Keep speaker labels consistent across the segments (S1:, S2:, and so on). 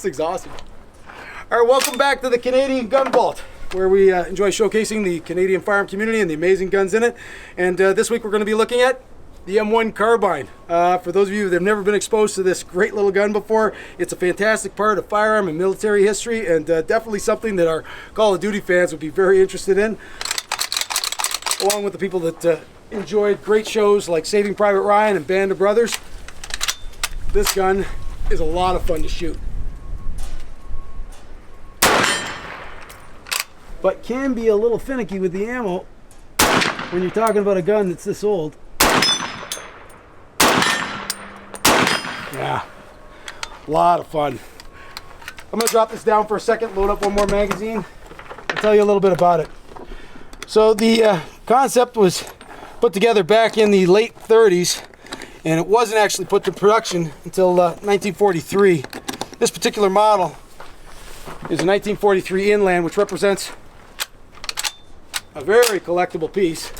S1: thing's awesome. All right, welcome back to the Canadian Gun Vault, where we enjoy showcasing the Canadian firearm community and the amazing guns in it. And this week we're going to be looking at the M1 Carbine. For those of you that have never been exposed to this great little gun before, it's a fantastic part of firearm and military history, and definitely something that our Call of Duty fans would be very interested in, along with the people that enjoyed great shows like Saving Private Ryan and Band of Brothers. This gun is a lot of fun to shoot, but can be a little finicky with the ammo when you're talking about a gun that's this old. Yeah, a lot of fun. I'm going to drop this down for a second, load up one more magazine, and tell you a little bit about it. So the concept was put together back in the late 30s, and it wasn't actually put to production until 1943. This particular model is a 1943 Inland, which represents a very collectible piece.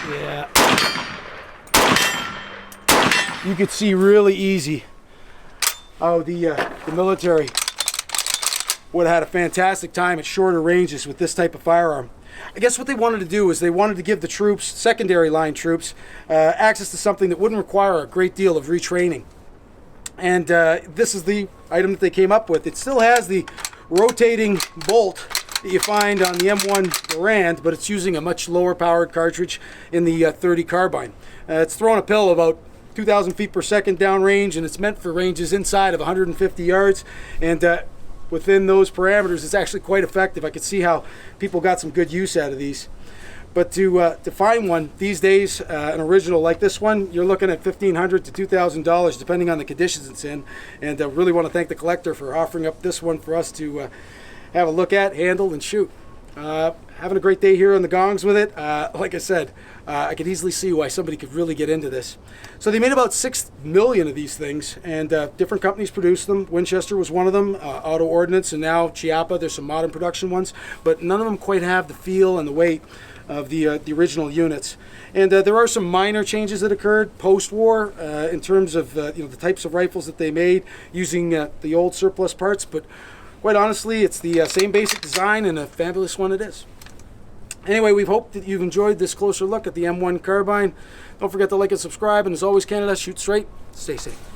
S1: Yeah. You could see really easy how the military would have had a fantastic time at shorter ranges with this type of firearm. I guess what they wanted to do is they wanted to give the troops, secondary line troops, access to something that wouldn't require a great deal of retraining. And this is the item that they came up with. It still has the rotating bolt that you find on the M1 Garand, but it's using a much lower powered cartridge in the 30 Carbine. It's throwing a pill about 2,000 feet per second downrange, and it's meant for ranges inside of 150 yards. And within those parameters, it's actually quite effective. I could see how people got some good use out of these. But to find one these days, an original like this one, you're looking at $1,500 to $2,000, depending on the conditions it's in. And I really want to thank the collector for offering up this one for us to have a look at, handle, and shoot. Having a great day here on the gongs with it. Like I said, I could easily see why somebody could really get into this. So they made about 6 million of these things, and different companies produced them. Winchester was one of them, Auto Ordnance, and now Chiappa. There's some modern production ones, but none of them quite have the feel and the weight of the original units. And there are some minor changes that occurred post-war in terms of the types of rifles that they made using the old surplus parts, but quite honestly, it's the same basic design, and a fabulous one it is. Anyway, we hope that you've enjoyed this closer look at the M1 Carbine. Don't forget to like and subscribe, and as always, Canada, shoot straight, stay safe.